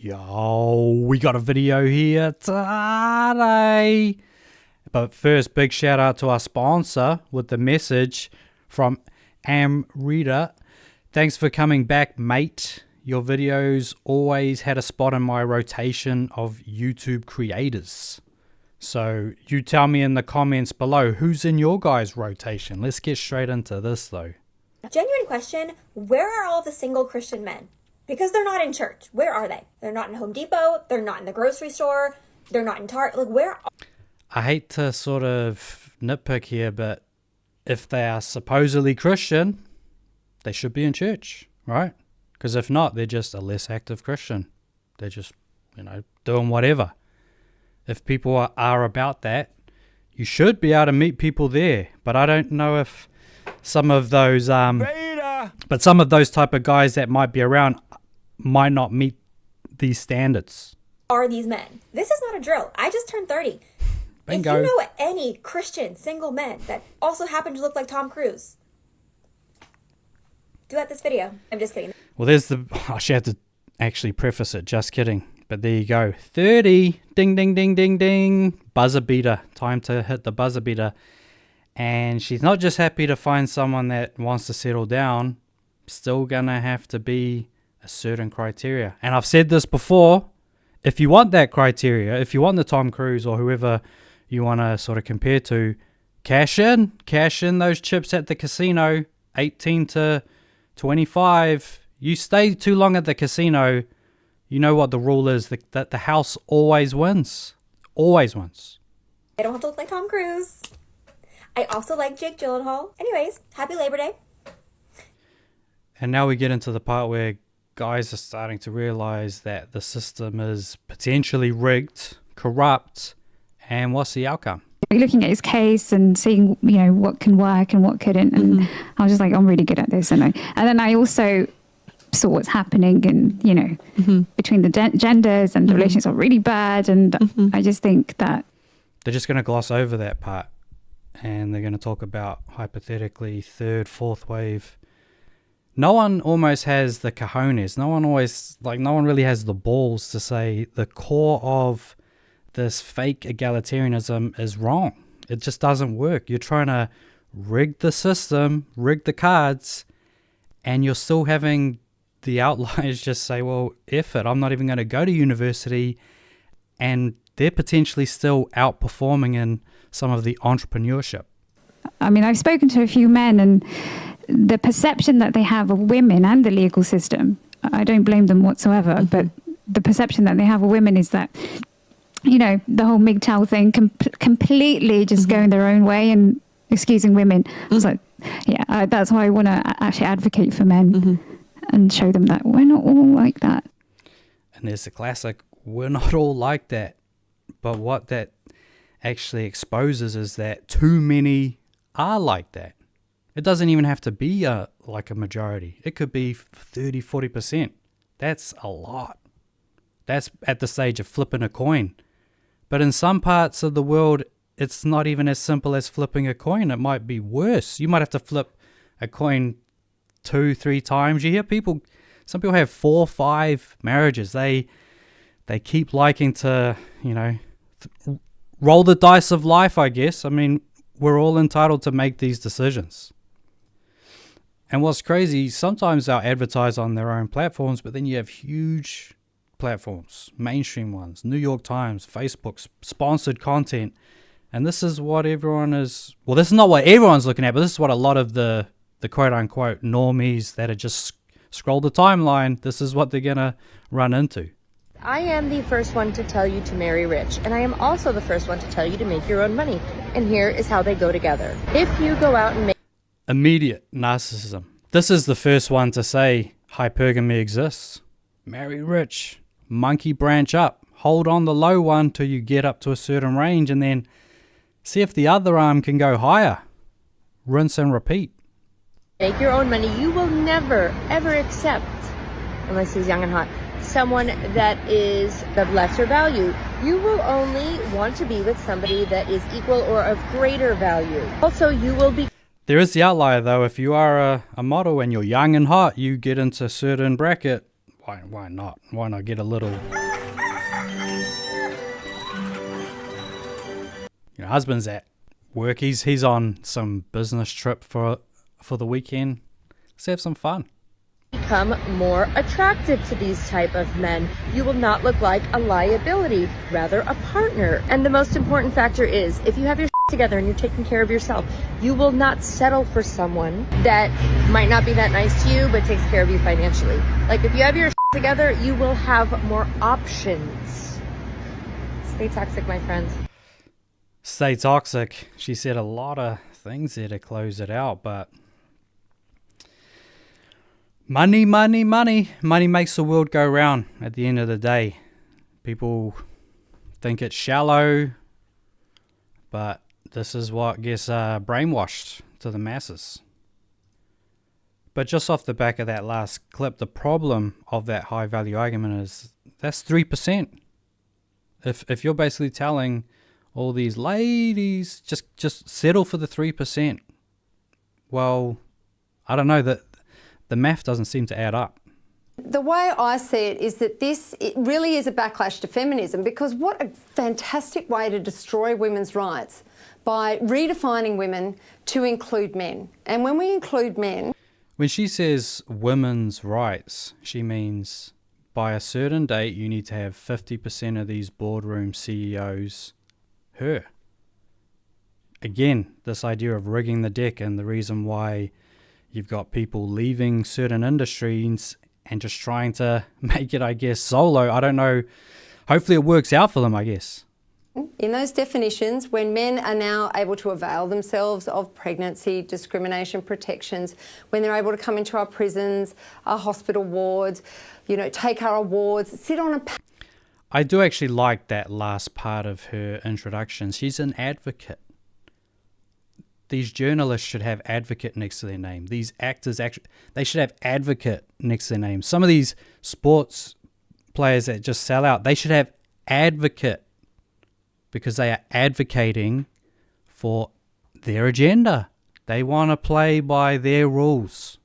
Yo, we got a video here today. But first, big shout out to our sponsor with the message from Amrita. Thanks for coming back, mate. Your videos always had a spot in my rotation of YouTube creators. So you tell me in the comments below, who's in your guys' rotation? Let's get straight into this though. Genuine question, where are all the single Christian men? Because they're not in church. Where are they? They're not in Home Depot. They're not in the grocery store. They're not in Target. Like, where are... I hate to sort of nitpick here, but if they are supposedly Christian, they should be in church, right? Because if not, they're just a less active Christian. They're just, doing whatever. If people are about that, you should be able to meet people there. But I don't know if some of those, but some of those type of guys that might be around might not meet these standards. Are these men? This is not a drill. I just turned 30. Bingo. If you know any Christian single men that also happen to look like Tom Cruise, do at this video. I'm just kidding. Well, I should have to actually preface it. Just kidding. But there you go. 30. Ding, ding, ding, ding, ding. Buzzer beater. Time to hit the buzzer beater. And she's not just happy to find someone that wants to settle down. Still gonna have to be a certain criteria. And I've said this before. If you want that criteria, if you want the Tom Cruise or whoever you want to sort of compare to, cash in those chips at the casino. 18 to 25. You stay too long at the casino, you know what the rule is, that the house always wins. Always wins. I don't have to look like Tom Cruise. I also like Jake Gyllenhaal. Anyways, happy Labor Day. And now we get into the part where guys are starting to realize that the system is potentially rigged, corrupt, and what's the outcome? Looking at his case and seeing, what can work and what couldn't. And I was just like, I'm really good at this. And then I also saw what's happening and, between the genders and the relations are really bad. And I just think that they're just going to gloss over that part. And they're going to talk about, hypothetically, third, fourth wave. No one almost has the cojones. No one really has the balls to say the core of this fake egalitarianism is wrong. It just doesn't work. You're trying to rig the system, rig the cards, and you're still having the outliers just say, well, F it, I'm not even going to go to university. And they're potentially still outperforming in some of the entrepreneurship. I mean, I've spoken to a few men, and the perception that they have of women and the legal system, I don't blame them whatsoever, but the perception that they have of women is that, the whole MGTOW thing, completely just going their own way and excusing women. So, that's why I want to actually advocate for men and show them that we're not all like that. And there's the classic, we're not all like that. But what that actually exposes is that too many are like that. It doesn't even have to be like a majority. It could be 30, 40%. That's a lot. That's at the stage of flipping a coin. But in some parts of the world, it's not even as simple as flipping a coin. It might be worse. You might have to flip a coin 2-3 times. You hear some people have 4-5 marriages. They keep liking to, roll the dice of life, I guess. I mean, we're all entitled to make these decisions. And what's crazy, sometimes they'll advertise on their own platforms, but then you have huge platforms, mainstream ones, New York Times, Facebook, sponsored content. And this is what everyone is, well, this is not what everyone's looking at, but this is what a lot of the quote unquote normies that are just scroll the timeline, this is what they're going to run into. I am the first one to tell you to marry rich, and I am also the first one to tell you to make your own money. And here is how they go together. If you go out and make immediate narcissism. This is the first one to say hypergamy exists. Marry rich, monkey branch up, hold on the low one till you get up to a certain range, and then see if the other arm can go higher. Rinse and repeat. Make your own money. You will never, ever accept, unless he's young and hot, someone that is of lesser value. You will only want to be with somebody that is equal or of greater value. Also, you will be... There is the outlier though. If you are a model and you're young and hot, you get into a certain bracket, why not? Why not get a little... husband's at work. He's on some business trip for the weekend. Let's have some fun. Become more attractive to these type of men. You will not look like a liability, rather a partner. And the most important factor is, if you have your together and you're taking care of yourself, you will not settle for someone that might not be that nice to you but takes care of you financially. Like, if you have your together, you will have more options. Stay toxic, my friends. Stay toxic. She said a lot of things there to close it out, but money makes the world go round at the end of the day. People think it's shallow, but this is what gets brainwashed to the masses. But just off the back of that last clip, the problem of that high value argument is that's 3%. If you're basically telling all these ladies just settle for the 3%, well, I don't know, that the math doesn't seem to add up. The way I see it is that it really is a backlash to feminism, because what a fantastic way to destroy women's rights by redefining women to include men. And when we include men... When she says women's rights, she means by a certain date you need to have 50% of these boardroom CEOs her. Again, this idea of rigging the deck, and the reason why you've got people leaving certain industries and just trying to make it, I guess, solo. I don't know. Hopefully it works out for them, I guess. In those definitions, when men are now able to avail themselves of pregnancy discrimination protections, when they're able to come into our prisons, our hospital wards, take our awards, sit on a... I do actually like that last part of her introduction. She's an advocate. These journalists should have advocate next to their name. These actors, they should have advocate next to their name. Some of these sports players that just sell out, they should have advocate, because they are advocating for their agenda. They want to play by their rules.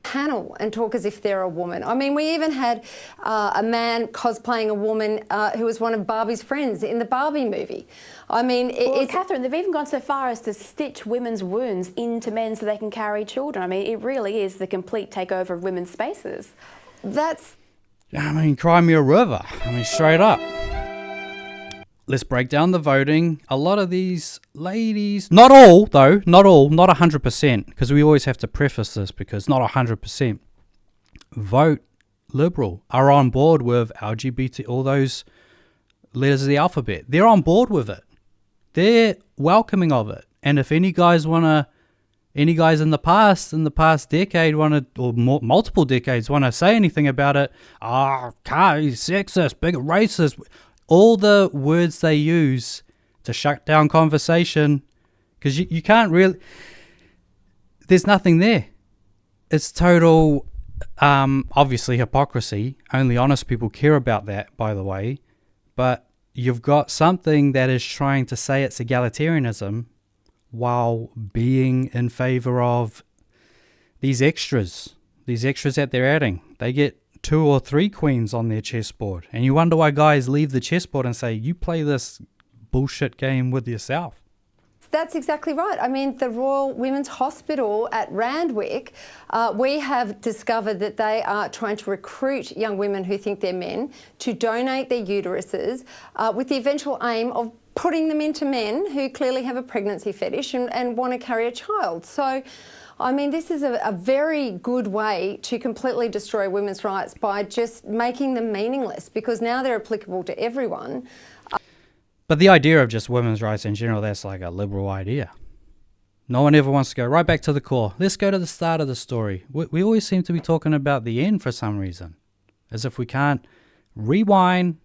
Panel and talk as if they're a woman. I mean, we even had a man cosplaying a woman who was one of Barbie's friends in the Barbie movie. I mean, Catherine, they've even gone so far as to stitch women's wounds into men so they can carry children. I mean, it really is the complete takeover of women's spaces. Cry me a river. Straight up. Let's break down the voting. A lot of these ladies, not all though, not 100%, because we always have to preface this, because not 100% vote Liberal, are on board with LGBT, all those letters of the alphabet. They're on board with it. They're welcoming of it. And if any guys in the past decade or multiple decades want to say anything about it, sexist, big racist, all the words they use to shut down conversation, because you can't really, there's nothing there. It's total, obviously, hypocrisy. Only honest people care about that, by the way. But you've got something that is trying to say it's egalitarianism while being in favor of these extras that they're adding. They get 2 or 3 queens on their chessboard, and you wonder why guys leave the chessboard and say, you play this bullshit game with yourself. That's exactly right. I mean, the Royal Women's Hospital at Randwick, we have discovered that they are trying to recruit young women who think they're men to donate their uteruses with the eventual aim of putting them into men who clearly have a pregnancy fetish and want to carry a child. So, I mean, this is a very good way to completely destroy women's rights by just making them meaningless, because now they're applicable to everyone. But the idea of just women's rights in general, that's like a liberal idea. No one ever wants to go right back to the core. Let's go to the start of the story. We always seem to be talking about the end for some reason, as if we can't rewind.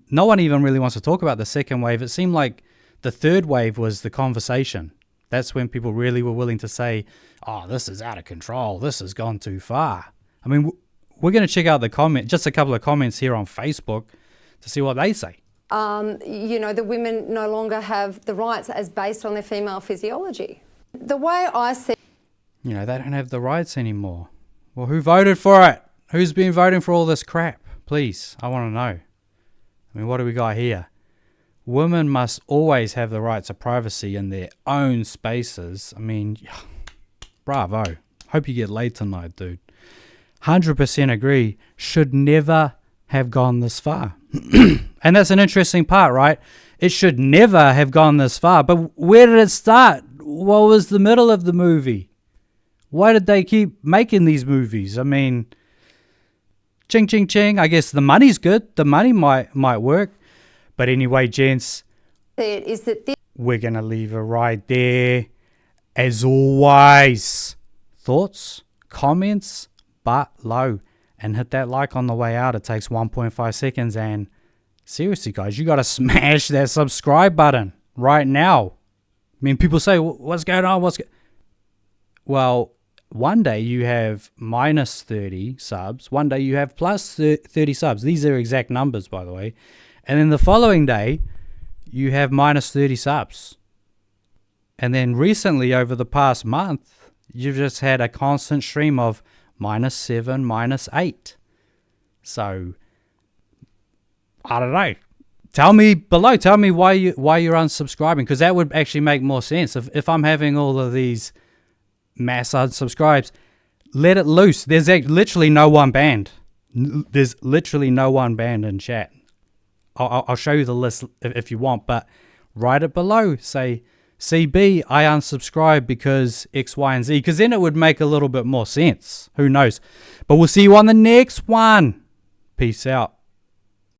No one even really wants to talk about the second wave. It seemed like the third wave was the conversation. That's when people really were willing to say, oh, this is out of control. This has gone too far. I mean, we're going to check out just a couple of comments here on Facebook to see what they say. The women no longer have the rights as based on their female physiology. The way I see... They don't have the rights anymore. Well, who voted for it? Who's been voting for all this crap? Please, I want to know. I mean, what do we got here? Women must always have the right to privacy in their own spaces. I mean, bravo. Hope you get laid tonight, dude. 100% agree. Should never have gone this far. And that's an interesting part, right? It should never have gone this far. But where did it start? What was the middle of the movie? Why did they keep making these movies? I mean, ching, ching, ching. I guess the money's good. The money might work. But anyway, gents, Is that we're going to leave it right there. As always, thoughts, comments, but low. And hit that like on the way out. It takes 1.5 seconds. And seriously, guys, you got to smash that subscribe button right now. I mean, people say, what's going on? Well, one day you have minus 30 subs. One day you have plus 30 subs. These are exact numbers, by the way. And then the following day, you have minus 30 subs. And then recently, over the past month, you've just had a constant stream of minus 7, minus 8. So, I don't know. Tell me below. Tell me why you're unsubscribing, because that would actually make more sense. If I'm having all of these mass unsubscribes, let it loose. There's literally no one banned. There's literally no one banned in chat. I'll show you the list if you want, but write it below. Say, CB, I unsubscribe because X, Y, and Z, because then it would make a little bit more sense. Who knows? But we'll see you on the next one. Peace out.